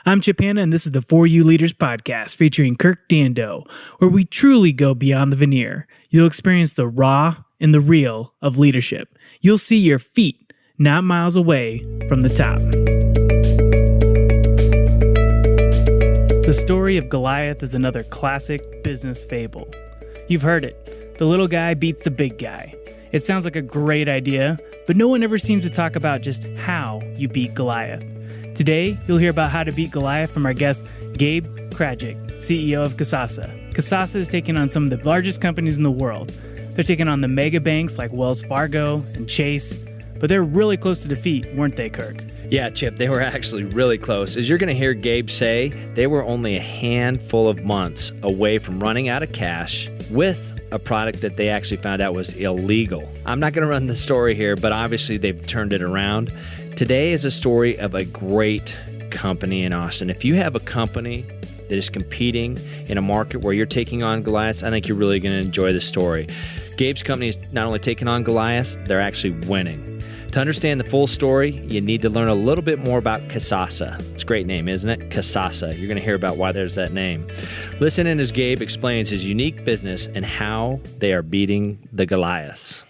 I'm Chip Hanna, and this is the For You Leaders podcast featuring Kirk Dando, where we truly go beyond the veneer. You'll experience the raw and the real of leadership. You'll see your feet not miles away from the top. The story of Goliath is another classic business fable. You've heard it. The little guy beats the big guy. It sounds like a great idea, but no one ever seems to talk about just how you beat Goliath. Today, you'll hear about how to beat Goliath from our guest, Gabe Krajicek, CEO of Kasasa. Kasasa is taking on some of the largest companies in the world. They're taking on the mega banks like Wells Fargo and Chase, but they're really close to defeat, weren't they, Kirk? Yeah, Chip, they were actually really close. As you're going to hear Gabe say, they were only a handful of months away from running out of cash with a product that they actually found out was illegal. I'm not going to run the story here, but obviously they've turned it around. Today is a story of a great company in Austin. If you have a company that is competing in a market where you're taking on Goliaths, I think you're really going to enjoy the story. Gabe's company is not only taking on Goliaths, they're actually winning. To understand the full story, you need to learn a little bit more about Kasasa. It's a great name, isn't it? Kasasa. You're going to hear about why there's that name. Listen in as Gabe explains his unique business and how they are beating the Goliaths.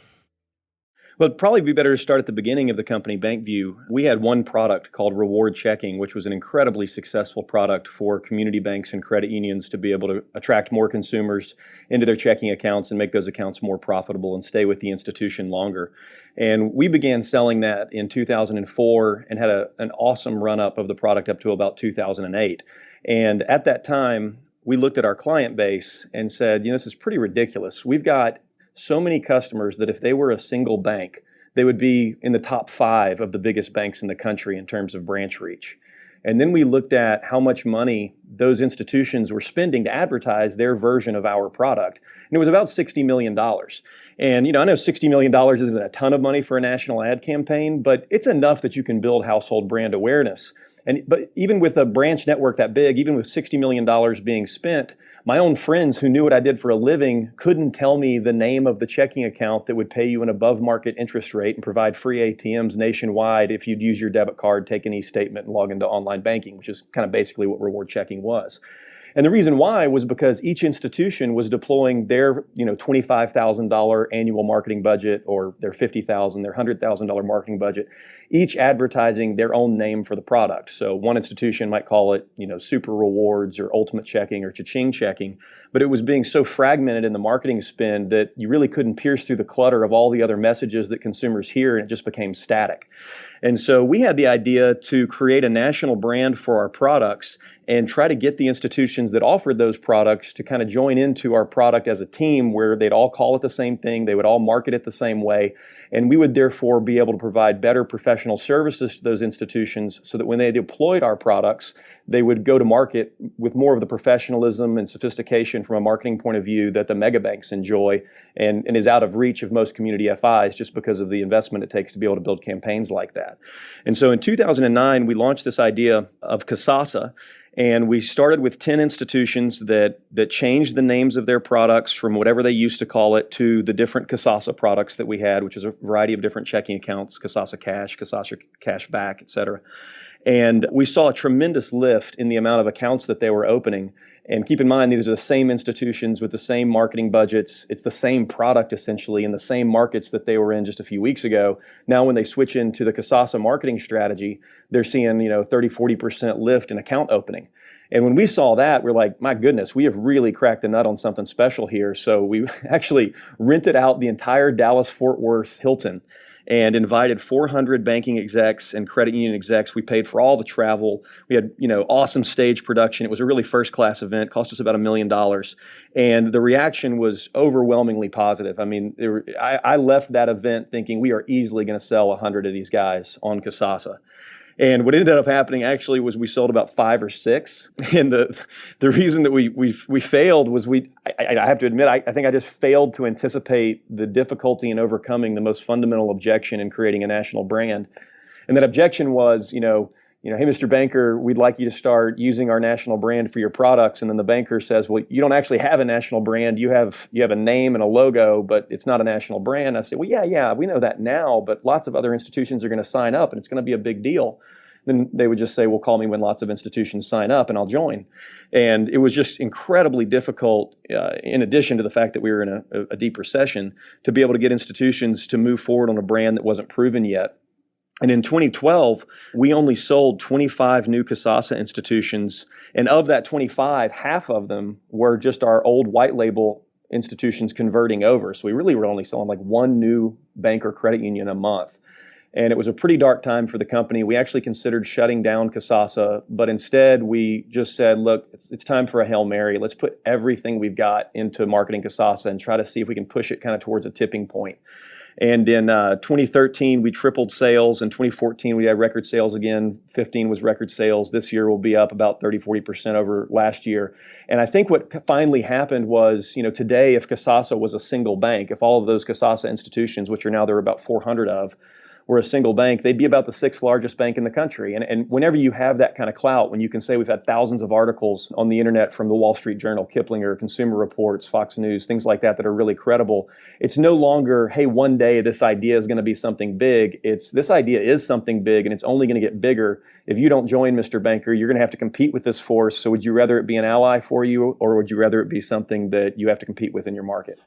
Well, it'd probably be better to start at the beginning of the company, BankView. We had one product called Reward Checking, which was an incredibly successful product for community banks and credit unions to be able to attract more consumers into their checking accounts and make those accounts more profitable and stay with the institution longer. And we began selling that in 2004 and had an awesome run-up of the product up to about 2008. And at that time, we looked at our client base and said, this is pretty ridiculous. We've got so many customers that if they were a single bank, they would be in the top 5 of the biggest banks in the country in terms of branch reach. And then we looked at how much money those institutions were spending to advertise their version of our product. And it was about $60 million. And, I know $60 million isn't a ton of money for a national ad campaign, but it's enough that you can build household brand awareness. But even with a branch network that big, even with $60 million being spent, my own friends who knew what I did for a living couldn't tell me the name of the checking account that would pay you an above market interest rate and provide free ATMs nationwide if you'd use your debit card, take an e-statement, and log into online banking, which is kind of basically what Reward Checking was. And the reason why was because each institution was deploying their, $25,000 annual marketing budget or their $50,000, their $100,000 marketing budget, each advertising their own name for the product. So one institution might call it, Super Rewards or Ultimate Checking or Cha-Ching Checking, but it was being so fragmented in the marketing spend that you really couldn't pierce through the clutter of all the other messages that consumers hear, and it just became static. And so we had the idea to create a national brand for our products and try to get the institutions that offered those products to kind of join into our product as a team where they'd all call it the same thing, they would all market it the same way, and we would therefore be able to provide better professional services to those institutions so that when they deployed our products, they would go to market with more of the professionalism and sophistication from a marketing point of view that the mega banks enjoy and is out of reach of most community FIs just because of the investment it takes to be able to build campaigns like that. And so in 2009, we launched this idea of Kasasa. And we started with 10 institutions that changed the names of their products from whatever they used to call it to the different Kasasa products that we had, which is a variety of different checking accounts, Kasasa Cash, Kasasa Cash Back, et cetera. And we saw a tremendous lift in the amount of accounts that they were opening. And keep in mind, these are the same institutions with the same marketing budgets. It's the same product, essentially, in the same markets that they were in just a few weeks ago. Now, when they switch into the Kasasa marketing strategy, they're seeing, 30, 40% lift in account opening. And when we saw that, we're like, my goodness, we have really cracked the nut on something special here. So we actually rented out the entire Dallas-Fort Worth Hilton and invited 400 banking execs and credit union execs. We paid for all the travel. We had, awesome stage production. It was a really first-class event, cost us about $1 million. And the reaction was overwhelmingly positive. I mean, I left that event thinking we are easily going to sell 100 of these guys on Kasasa. And what ended up happening actually was we sold about 5 or 6. And the reason that we failed was I have to admit, I think I just failed to anticipate the difficulty in overcoming the most fundamental objection in creating a national brand. And that objection was, hey, Mr. Banker, we'd like you to start using our national brand for your products. And then the banker says, well, you don't actually have a national brand. You have a name and a logo, but it's not a national brand. I said, well, yeah, we know that now, but lots of other institutions are going to sign up and it's going to be a big deal. then they would just say, well, call me when lots of institutions sign up and I'll join. And it was just incredibly difficult, in addition to the fact that we were in a deep recession, to be able to get institutions to move forward on a brand that wasn't proven yet. And in 2012, we only sold 25 new Kasasa institutions. And of that 25, half of them were just our old white label institutions converting over. So we really were only selling like one new bank or credit union a month. And it was a pretty dark time for the company. We actually considered shutting down Kasasa, but instead we just said, look, it's time for a Hail Mary. Let's put everything we've got into marketing Kasasa and try to see if we can push it kind of towards a tipping point. And in 2013, we tripled sales. In 2014, we had record sales again. 15 was record sales. This year will be up about 30-40% over last year. And I think what finally happened was, today, if Kasasa was a single bank, if all of those Kasasa institutions, which are now there are about 400 of, were a single bank, they'd be about the sixth largest bank in the country. And whenever you have that kind of clout, when you can say we've had thousands of articles on the internet from the Wall Street Journal, Kiplinger, Consumer Reports, Fox News, things like that are really credible, it's no longer, hey, one day this idea is going to be something big. It's this idea is something big and it's only going to get bigger. If you don't join, Mr. Banker, you're going to have to compete with this force. So would you rather it be an ally for you, or would you rather it be something that you have to compete with in your market?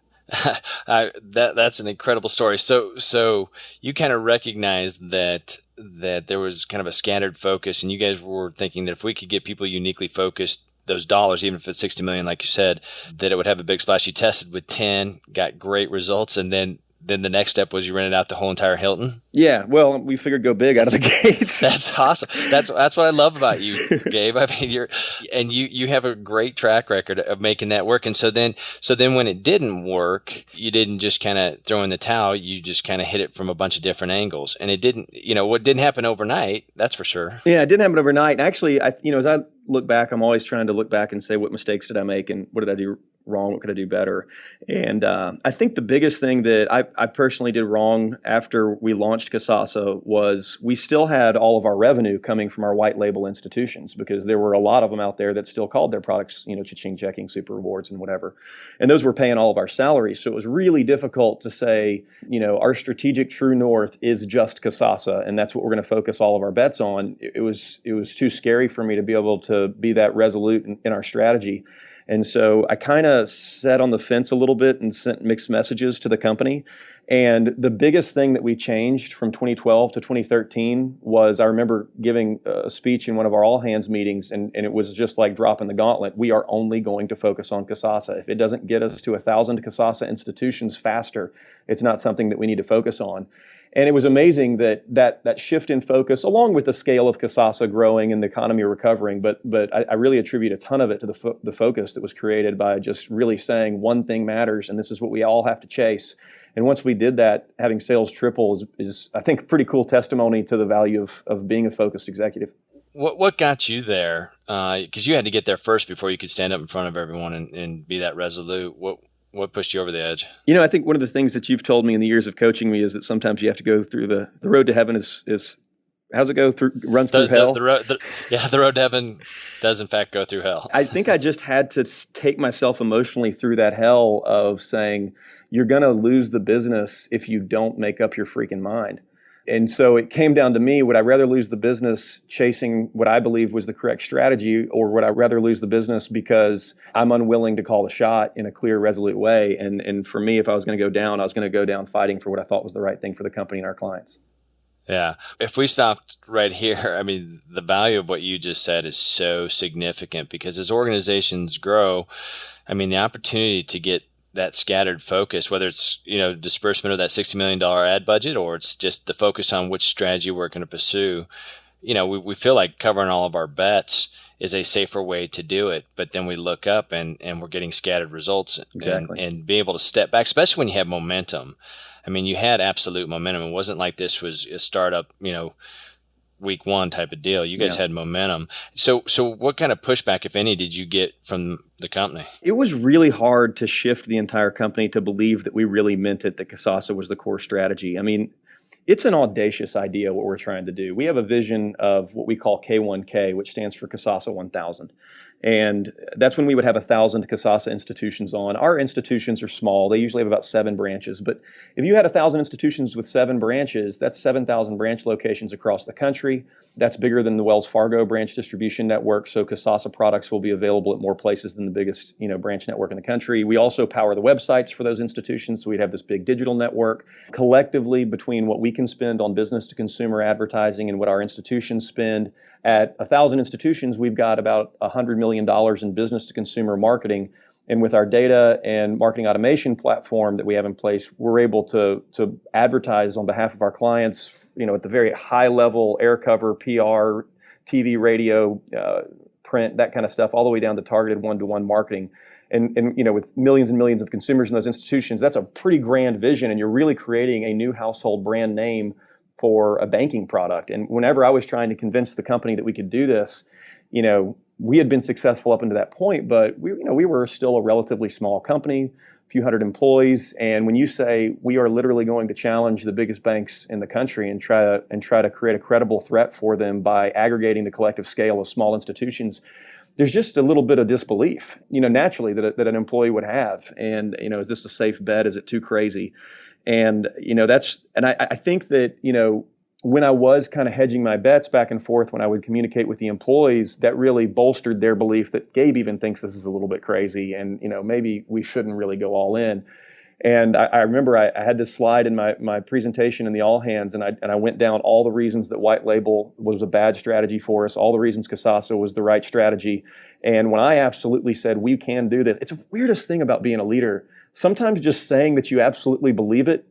That's an incredible story. So you kind of recognized that there was kind of a scattered focus, and you guys were thinking that if we could get people uniquely focused, those dollars, even if it's 60 million, like you said, that it would have a big splash. You tested with 10, got great results, and then the next step was you rented out the whole entire Hilton. Yeah, well, we figured go big out of the gates. That's awesome. That's what I love about you, Gabe. I mean, you have a great track record of making that work. And so then when it didn't work, you didn't just kind of throw in the towel. You just kind of hit it from a bunch of different angles. And it didn't, what didn't happen overnight, that's for sure. Yeah, it didn't happen overnight. Actually, as I look back, I'm always trying to look back and say, what mistakes did I make and what did I do wrong? What could I do better? And I think the biggest thing that I personally did wrong after we launched Kasasa was we still had all of our revenue coming from our white label institutions, because there were a lot of them out there that still called their products, cha-ching, checking, super rewards, and whatever. And those were paying all of our salaries. So it was really difficult to say, our strategic true north is just Kasasa, and that's what we're going to focus all of our bets on. It was too scary for me to be able to be that resolute in our strategy. And so I kind of sat on the fence a little bit and sent mixed messages to the company. And the biggest thing that we changed from 2012 to 2013 was, I remember giving a speech in one of our all hands meetings, and it was just like dropping the gauntlet. We are only going to focus on Kasasa. If it doesn't get us to 1,000 Kasasa institutions faster, it's not something that we need to focus on. And it was amazing that shift in focus, along with the scale of Kasasa growing and the economy recovering, but I really attribute a ton of it to the focus that was created by just really saying one thing matters, and this is what we all have to chase. And once we did that, having sales triple is I think, a pretty cool testimony to the value of being a focused executive. What got you there? Because you had to get there first before you could stand up in front of everyone and be that resolute. What pushed you over the edge? I think one of the things that you've told me in the years of coaching me is that sometimes you have to go through the road to heaven is how's it go through? Runs through hell? The road to heaven does in fact go through hell. I think I just had to take myself emotionally through that hell of saying, you're going to lose the business if you don't make up your freaking mind. And so it came down to me, would I rather lose the business chasing what I believe was the correct strategy, or would I rather lose the business because I'm unwilling to call the shot in a clear, resolute way? And for me, if I was going to go down, I was going to go down fighting for what I thought was the right thing for the company and our clients. Yeah. If we stopped right here, I mean, the value of what you just said is so significant, because as organizations grow, I mean, the opportunity to get that scattered focus, whether it's, disbursement of that $60 million ad budget, or it's just the focus on which strategy we're going to pursue, we feel like covering all of our bets is a safer way to do it. But then we look up and we're getting scattered results. Exactly. And be able to step back, especially when you have momentum. I mean, you had absolute momentum. It wasn't like this was a startup, week one type of deal. You guys had momentum. So what kind of pushback, if any, did you get from the company? It was really hard to shift the entire company to believe that we really meant it, that Kasasa was the core strategy. I mean, It's an audacious idea what we're trying to do. We have a vision of what we call K1K, which stands for Kasasa 1000. And that's when we would have 1,000 Kasasa institutions on. Our institutions are small. They usually have about 7 branches. But if you had 1,000 institutions with 7 branches, that's 7,000 branch locations across the country. That's bigger than the Wells Fargo branch distribution network. So Kasasa products will be available at more places than the biggest, branch network in the country. We also power the websites for those institutions. So we'd have this big digital network. Collectively, between what we can spend on business to consumer advertising and what our institutions spend, at 1,000 institutions, we've got about $100 million in business to consumer marketing. And with our data and marketing automation platform that we have in place, we're able to advertise on behalf of our clients, at the very high level, air cover, PR, TV, radio, print, that kind of stuff, all the way down to targeted one-to-one marketing. And with millions and millions of consumers in those institutions, that's a pretty grand vision. And you're really creating a new household brand name for a banking product. And whenever I was trying to convince the company that we could do this, we had been successful up until that point, but we were still a relatively small company, a few hundred employees. And when you say we are literally going to challenge the biggest banks in the country and try to create a credible threat for them by aggregating the collective scale of small institutions, there's just a little bit of disbelief, naturally that an employee would have. And, is this a safe bet? Is it too crazy? And, I think that, when I was kind of hedging my bets back and forth, when I would communicate with the employees, that really bolstered their belief that Gabe even thinks this is a little bit crazy and, maybe we shouldn't really go all in. And I remember I had this slide in my presentation in the all hands, and I went down all the reasons that white label was a bad strategy for us, all the reasons Kasasa was the right strategy. And when I absolutely said, we can do this, it's the weirdest thing about being a leader. Sometimes just saying that you absolutely believe it,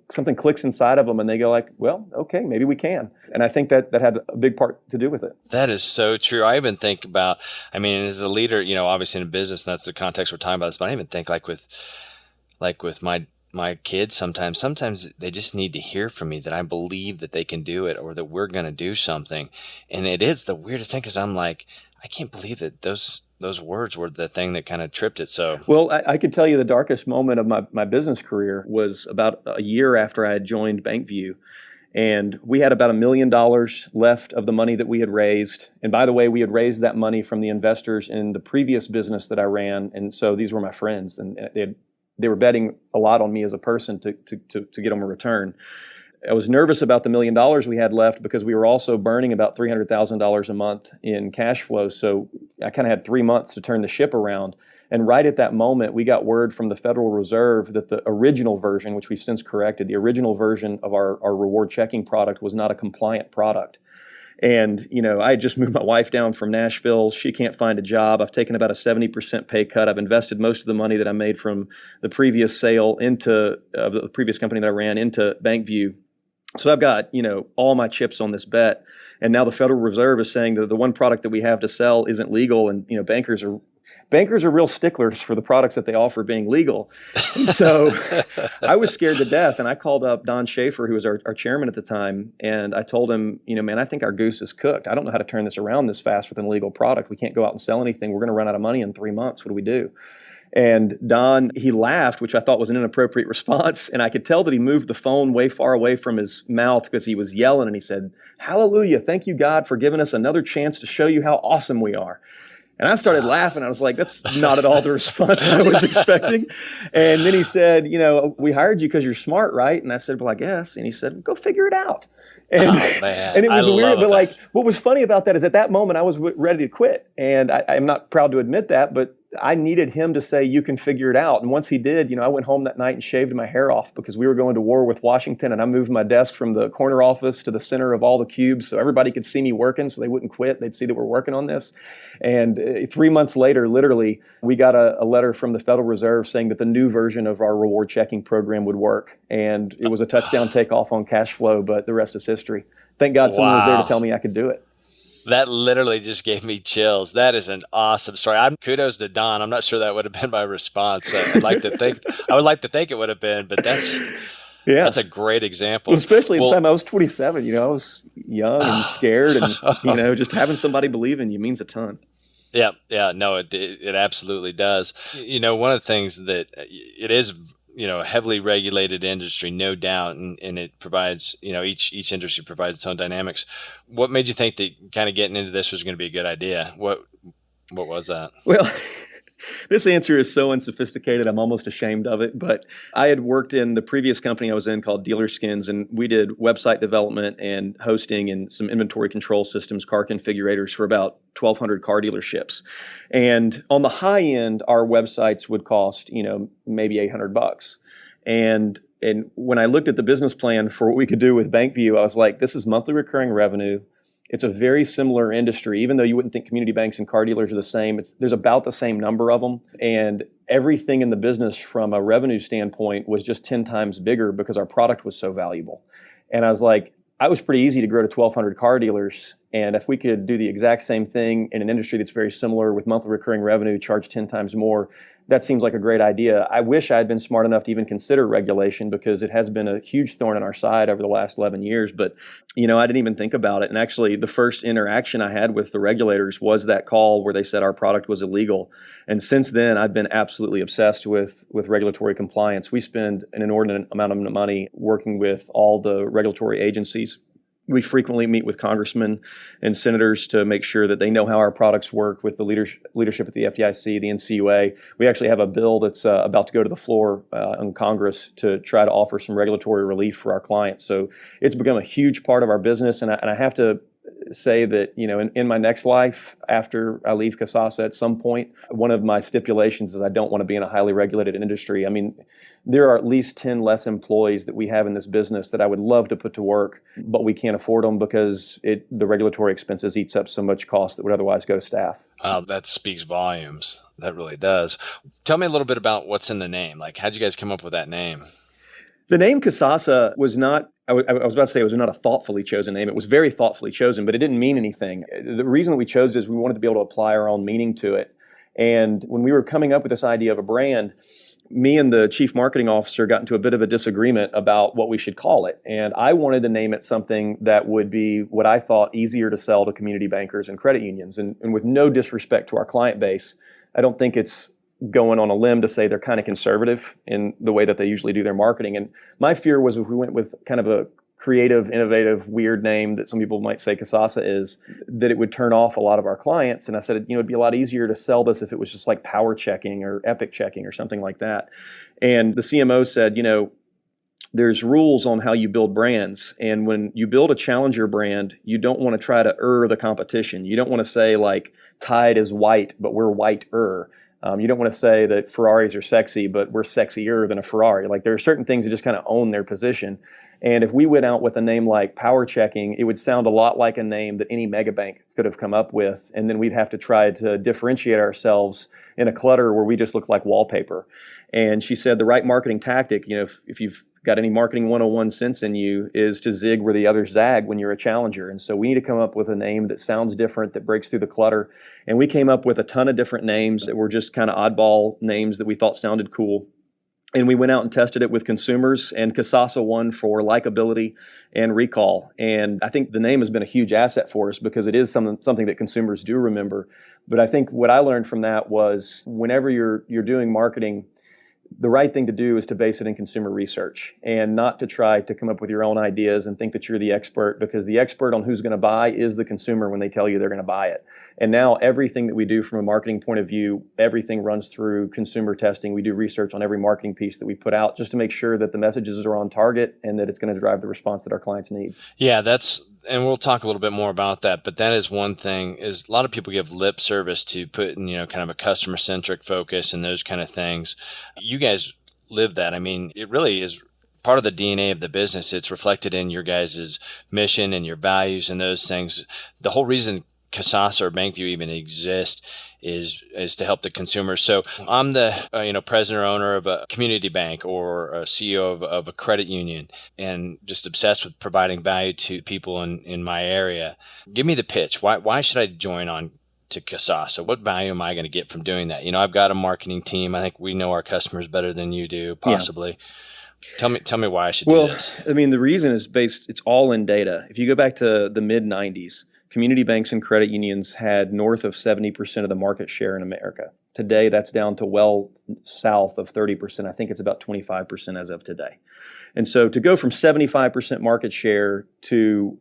something clicks inside of them and they go like, well, okay, maybe we can. And I think that had a big part to do with it. That is so true. I even think about, as a leader, obviously in a business, and that's the context we're talking about this, but I even think like with my kids sometimes they just need to hear from me that I believe that they can do it or that we're going to do something. And it is the weirdest thing because I'm like, I can't believe that those words were the thing that kind of tripped it. So, well, I could tell you the darkest moment of my business career was about a year after I had joined BankView. And we had about $1 million left of the money that we had raised. And by the way, we had raised that money from the investors in the previous business that I ran. And so these were my friends, and they were betting a lot on me as a person to get them a return. I was nervous about the $1 million we had left because we were also burning about $300,000 a month in cash flow. So I kind of had 3 months to turn the ship around. And right at that moment, we got word from the Federal Reserve that the original version, which we've since corrected, the original version of our reward checking product was not a compliant product. And, I had just moved my wife down from Nashville. She can't find a job. I've taken about a 70% pay cut. I've invested most of the money that I made from the previous sale into the previous company that I ran into BankView. So I've got, all my chips on this bet. And now the Federal Reserve is saying that the one product that we have to sell isn't legal. And, bankers are real sticklers for the products that they offer being legal. And so I was scared to death. And I called up Don Schaefer, who was our chairman at the time. And I told him, man, I think our goose is cooked. I don't know how to turn this around this fast with an illegal product. We can't go out and sell anything. We're going to run out of money in 3 months. What do we do? And Don, he laughed, which I thought was an inappropriate response. And I could tell that he moved the phone way far away from his mouth because he was yelling. And he said, "Hallelujah, thank you, God, for giving us another chance to show you how awesome we are." And I started laughing. I was like, that's not at all the response I was expecting. And then he said, "We hired you because you're smart, right?" And I said, "Well, I guess." And he said, "Go figure it out." And, and it was weird, but like, what was funny about that is at that moment I was ready to quit. And I'm not proud to admit that, but I needed him to say, "You can figure it out." And once he did, I went home that night and shaved my hair off because we were going to war with Washington, and I moved my desk from the corner office to the center of all the cubes so everybody could see me working so they wouldn't quit. They'd see that we're working on this. And 3 months later, literally, we got a letter from the Federal Reserve saying that the new version of our reward checking program would work. And it was a touchdown takeoff on cash flow, but the rest is history. Thank God someone was there to tell me I could do it. That literally just gave me chills. That is an awesome story. Kudos to Don. I'm not sure that would have been my response. I would like to think it would have been, but that's a great example. Well, especially at the time I was 27. I was young and scared, and just having somebody believe in you means a ton. Yeah, no, it absolutely does. One of the things that it is a heavily regulated industry, no doubt, and it provides, each industry provides its own dynamics. What made you think that kind of getting into this was going to be a good idea? What was that? Well, this answer is so unsophisticated, I'm almost ashamed of it. But I had worked in the previous company I was in called Dealer Skins, and we did website development and hosting and some inventory control systems, car configurators for about 1,200 car dealerships. And on the high end, our websites would cost, maybe $800. And when I looked at the business plan for what we could do with BankView, I was like, this is monthly recurring revenue. It's a very similar industry, even though you wouldn't think community banks and car dealers are the same. There's about the same number of them. And everything in the business from a revenue standpoint was just 10 times bigger because our product was so valuable. And I was like, I was pretty easy to grow to 1,200 car dealers. And if we could do the exact same thing in an industry that's very similar with monthly recurring revenue, charge 10 times more, that seems like a great idea. I wish I had been smart enough to even consider regulation because it has been a huge thorn in our side over the last 11 years. But, I didn't even think about it. And actually, the first interaction I had with the regulators was that call where they said our product was illegal. And since then, I've been absolutely obsessed with regulatory compliance. We spend an inordinate amount of money working with all the regulatory agencies. We frequently meet with congressmen and senators to make sure that they know how our products work with the leadership at the FDIC, the NCUA. We actually have a bill that's about to go to the floor in Congress to try to offer some regulatory relief for our clients. So it's become a huge part of our business. And I have to say that, in my next life, after I leave Kasasa at some point, one of my stipulations is I don't want to be in a highly regulated industry. I mean, there are at least 10 less employees that we have in this business that I would love to put to work, but we can't afford them because the regulatory expenses eats up so much cost that would otherwise go to staff. Wow, that speaks volumes. That really does. Tell me a little bit about what's in the name. Like, how'd you guys come up with that name? The name Kasasa was not, I was about to say it was not a thoughtfully chosen name. It was very thoughtfully chosen, but it didn't mean anything. The reason that we chose it is we wanted to be able to apply our own meaning to it. And when we were coming up with this idea of a brand, me and the chief marketing officer got into a bit of a disagreement about what we should call it. And I wanted to name it something that would be what I thought easier to sell to community bankers and credit unions. And with no disrespect to our client base, I don't think it's going on a limb to say they're kind of conservative in the way that they usually do their marketing. And my fear was if we went with kind of a creative, innovative, weird name that some people might say Kasasa is, that it would turn off a lot of our clients. And I said, it'd be a lot easier to sell this if it was just like power checking or epic checking or something like that. And the CMO said, there's rules on how you build brands. And when you build a challenger brand, you don't want to try to the competition. You don't want to say like Tide is white, but we're whiter. You don't want to say that Ferraris are sexy, but we're sexier than a Ferrari. Like there are certain things that just kind of own their position. And if we went out with a name like Power Checking, it would sound a lot like a name that any mega bank could have come up with. And then we'd have to try to differentiate ourselves in a clutter where we just look like wallpaper. And she said the right marketing tactic, if you've got any marketing 101 sense in you, is to zig where the others zag when you're a challenger. And so we need to come up with a name that sounds different, that breaks through the clutter. And we came up with a ton of different names that were just kind of oddball names that we thought sounded cool. And we went out and tested it with consumers, and Kasasa won for likability and recall. And I think the name has been a huge asset for us because it is something that consumers do remember. But I think what I learned from that was whenever you're doing marketing, the right thing to do is to base it in consumer research and not to try to come up with your own ideas and think that you're the expert, because the expert on who's going to buy is the consumer when they tell you they're going to buy it. And now everything that we do from a marketing point of view, everything runs through consumer testing. We do research on every marketing piece that we put out just to make sure that the messages are on target and that it's going to drive the response that our clients need. Yeah, and we'll talk a little bit more about that, but that is one thing, is a lot of people give lip service to putting, kind of a customer-centric focus and those kind of things. You guys live that. I mean, it really is part of the DNA of the business. It's reflected in your guys' mission and your values and those things. The whole reason Kasasa or BankView even exist is to help the consumer. So I'm the president or owner of a community bank or a CEO of a credit union, and just obsessed with providing value to people in my area. Give me the pitch. Why should I join on to Kasasa? What value am I going to get from doing that? I've got a marketing team. I think we know our customers better than you do, possibly. Yeah. Tell me why I should do this. I mean, the reason is it's all in data. If you go back to the mid 90s, community banks and credit unions had north of 70% of the market share in America. Today, that's down to well south of 30%. I think it's about 25% as of today. And so to go from 75% market share to,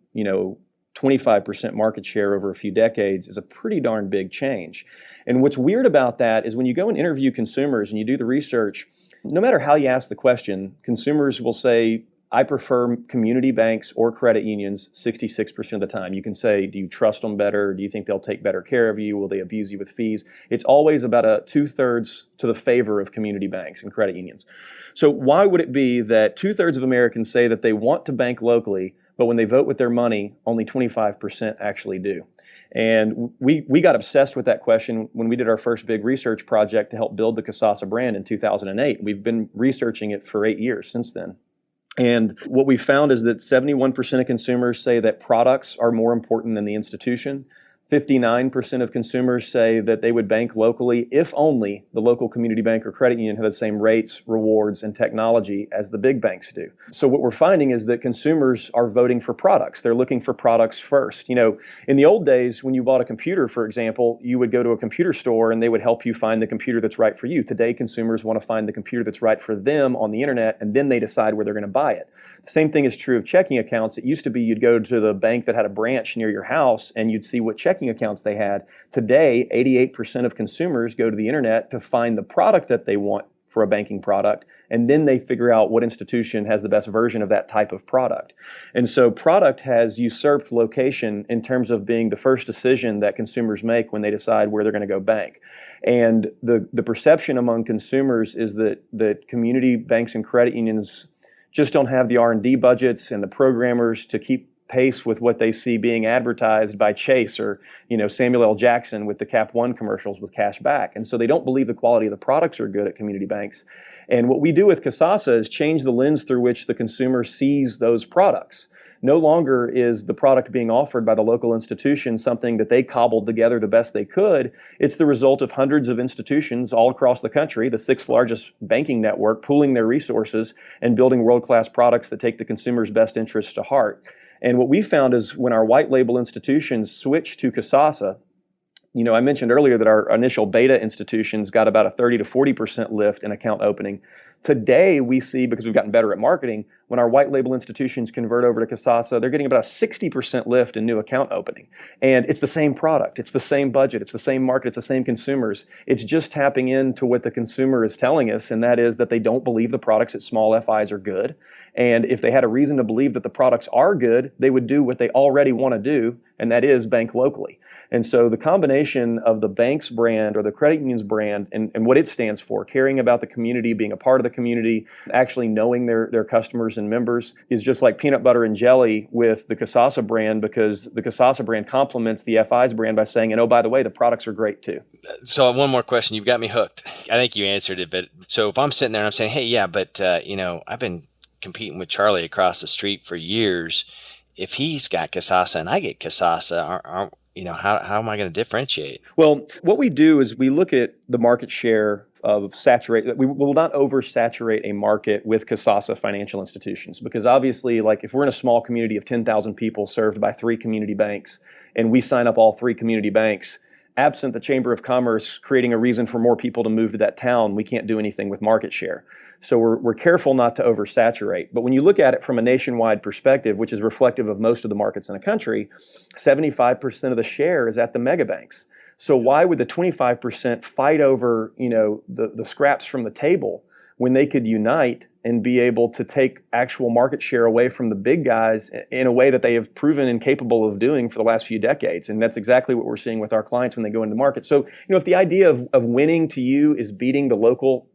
25% market share over a few decades is a pretty darn big change. And what's weird about that is when you go and interview consumers and you do the research, no matter how you ask the question, consumers will say, I prefer community banks or credit unions 66% of the time. You can say, do you trust them better? Do you think they'll take better care of you? Will they abuse you with fees? It's always about a 2/3 to the favor of community banks and credit unions. So why would it be that 2/3 of Americans say that they want to bank locally, but when they vote with their money, only 25% actually do? And we got obsessed with that question when we did our first big research project to help build the Kasasa brand in 2008. We've been researching it for 8 years since then. And what we found is that 71% of consumers say that products are more important than the institution. 59% of consumers say that they would bank locally if only the local community bank or credit union had the same rates, rewards, and technology as the big banks do. So what we're finding is that consumers are voting for products. They're looking for products first. In the old days, when you bought a computer, for example, you would go to a computer store and they would help you find the computer that's right for you. Today, consumers want to find the computer that's right for them on the internet, and then they decide where they're going to buy it. The same thing is true of checking accounts. It used to be you'd go to the bank that had a branch near your house and you'd see what checking accounts they had. Today, 88% of consumers go to the internet to find the product that they want for a banking product, and then they figure out what institution has the best version of that type of product. And so product has usurped location in terms of being the first decision that consumers make when they decide where they're going to go bank. And the perception among consumers is that community banks and credit unions just don't have the R&D budgets and the programmers to keep pace with what they see being advertised by Chase or Samuel L. Jackson with the Cap One commercials with cash back. And so they don't believe the quality of the products are good at community banks. And what we do with Kasasa is change the lens through which the consumer sees those products. No longer is the product being offered by the local institution something that they cobbled together the best they could. It's the result of hundreds of institutions all across the country, the 6th largest banking network, pooling their resources and building world-class products that take the consumer's best interests to heart. And what we found is when our white label institutions switched to Kasasa, I mentioned earlier that our initial beta institutions got about a 30 to 40% lift in account opening. Today, we see, because we've gotten better at marketing, when our white label institutions convert over to Kasasa, they're getting about a 60% lift in new account opening. And it's the same product, it's the same budget, it's the same market, it's the same consumers. It's just tapping into what the consumer is telling us, and that is that they don't believe the products at small FIs are good. And if they had a reason to believe that the products are good, they would do what they already want to do, and that is bank locally. And so the combination of the bank's brand or the credit union's brand and what it stands for, caring about the community, being a part of the community, actually knowing their customers and members, is just like peanut butter and jelly with the Kasasa brand, because the Kasasa brand complements the FI's brand by saying, and oh, by the way, the products are great too. So one more question. You've got me hooked. I think you answered it. But so if I'm sitting there and I'm saying, hey, yeah, but I've been competing with Charlie across the street for years. If he's got Kasasa and I get Kasasa, how am I going to differentiate? Well, what we do is we look at the market share of saturate. We will not oversaturate a market with Kasasa financial institutions, because obviously, like if we're in a small community of 10,000 people served by 3 community banks and we sign up all 3 community banks, absent the Chamber of Commerce creating a reason for more people to move to that town, we can't do anything with market share. So we're careful not to oversaturate. But when you look at it from a nationwide perspective, which is reflective of most of the markets in the country, 75% of the share is at the mega banks. So why would the 25% fight over, the scraps from the table when they could unite and be able to take actual market share away from the big guys in a way that they have proven incapable of doing for the last few decades? And that's exactly what we're seeing with our clients when they go into the market. So, if the idea of winning to you is beating the local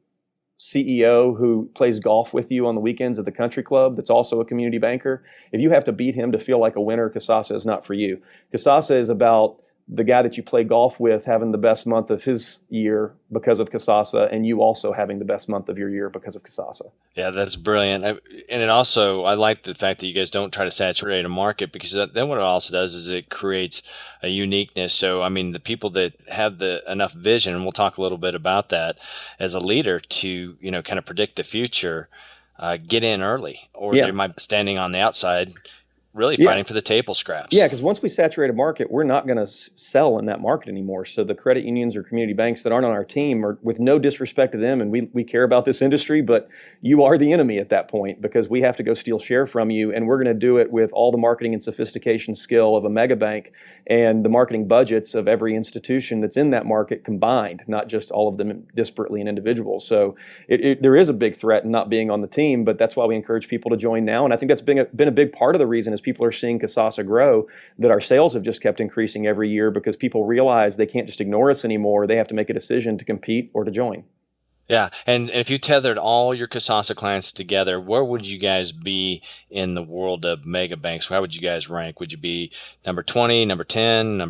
CEO who plays golf with you on the weekends at the country club that's also a community banker, if you have to beat him to feel like a winner, Kasasa is not for you. Kasasa is about the guy that you play golf with having the best month of his year because of Kasasa, and you also having the best month of your year because of Kasasa. Yeah, that's brilliant. And it also, I like the fact that you guys don't try to saturate a market, because then what it also does is it creates a uniqueness. So, the people that have enough vision, and we'll talk a little bit about that as a leader to, kind of predict the future, get in early, or they might be standing on the outside really fighting for the table scraps. Yeah, because once we saturate a market, we're not going to sell in that market anymore. So the credit unions or community banks that aren't on our team, are, with no disrespect to them, and we care about this industry, but you are the enemy at that point, because we have to go steal share from you, and we're going to do it with all the marketing and sophistication skill of a mega bank and the marketing budgets of every institution that's in that market combined, not just all of them disparately and individual. So there is a big threat in not being on the team, but that's why we encourage people to join now. And I think that's been a big part of the reason, as people are seeing Kasasa grow, that our sales have just kept increasing every year, because people realize they can't just ignore us anymore. They have to make a decision to compete or to join. Yeah, and if you tethered all your Kasasa clients together, where would you guys be in the world of mega banks? How would you guys rank? Would you be number 20, number 10,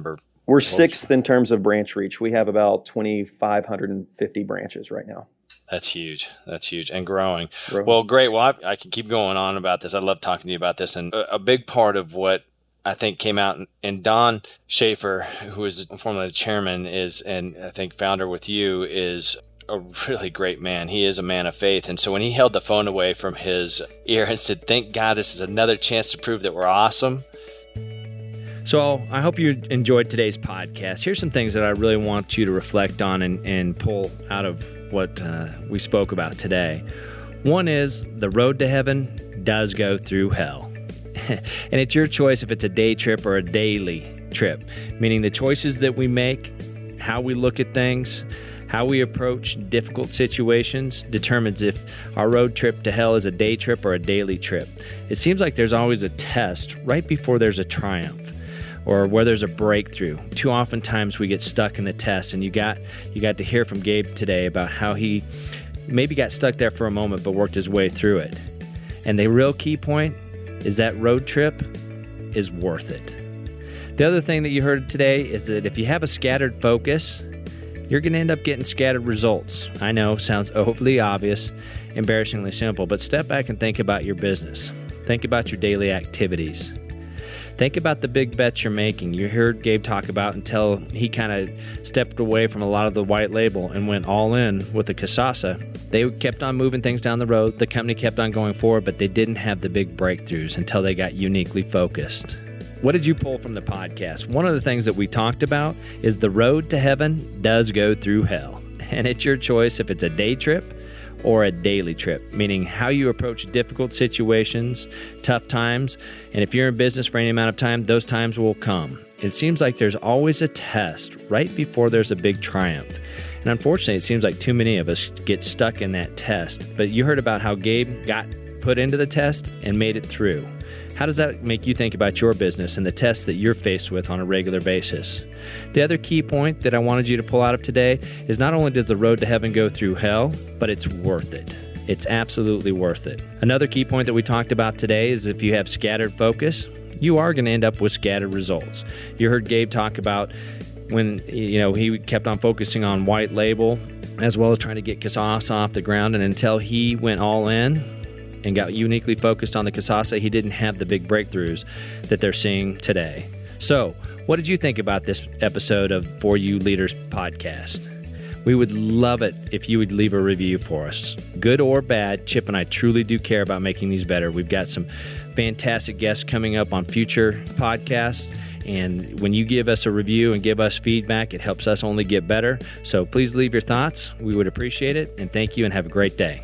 We're sixth in terms of branch reach. We have about 2,550 branches right now. That's huge. And growing. Well, great. Well, I can keep going on about this. I love talking to you about this. And a big part of what I think came out, and Don Schaefer, who is formerly the chairman, and I think founder with you, is a really great man. He is a man of faith. And so when he held the phone away from his ear and said, "Thank God, this is another chance to prove that we're awesome." So I hope you enjoyed today's podcast. Here's some things that I really want you to reflect on and pull out of what we spoke about today. One is the road to heaven does go through hell. And it's your choice if it's a day trip or a daily trip, meaning the choices that we make, how we look at things, how we approach difficult situations determines if our road trip to hell is a day trip or a daily trip. It seems like there's always a test right before there's a triumph, or where there's a breakthrough. Too often times we get stuck in the test, and you got to hear from Gabe today about how he maybe got stuck there for a moment but worked his way through it. And the real key point is that road trip is worth it. The other thing that you heard today is that if you have a scattered focus, you're going to end up getting scattered results. I know, sounds overly obvious, embarrassingly simple, but step back and think about your business. Think about your daily activities. Think about the big bets you're making. You heard Gabe talk about until he kind of stepped away from a lot of the white label and went all in with the Kasasa. They kept on moving things down the road. The company kept on going forward, but they didn't have the big breakthroughs until they got uniquely focused. What did you pull from the podcast? One of the things that we talked about is the road to heaven does go through hell. And it's your choice if it's a day trip or a daily trip, meaning how you approach difficult situations, tough times. And if you're in business for any amount of time, those times will come. It seems like there's always a test right before there's a big triumph. And unfortunately, it seems like too many of us get stuck in that test. But you heard about how Gabe got put into the test and made it through. How does that make you think about your business and the tests that you're faced with on a regular basis? The other key point that I wanted you to pull out of today is not only does the road to heaven go through hell, but it's worth it. It's absolutely worth it. Another key point that we talked about today is if you have scattered focus, you are going to end up with scattered results. You heard Gabe talk about when he kept on focusing on white label as well as trying to get Kasasa off the ground, and until he went all in and got uniquely focused on the Kasasa, he didn't have the big breakthroughs that they're seeing today. So, what did you think about this episode of For You Leaders podcast? We would love it if you would leave a review for us. Good or bad, Chip and I truly do care about making these better. We've got some fantastic guests coming up on future podcasts. And when you give us a review and give us feedback, it helps us only get better. So please leave your thoughts. We would appreciate it. And thank you and have a great day.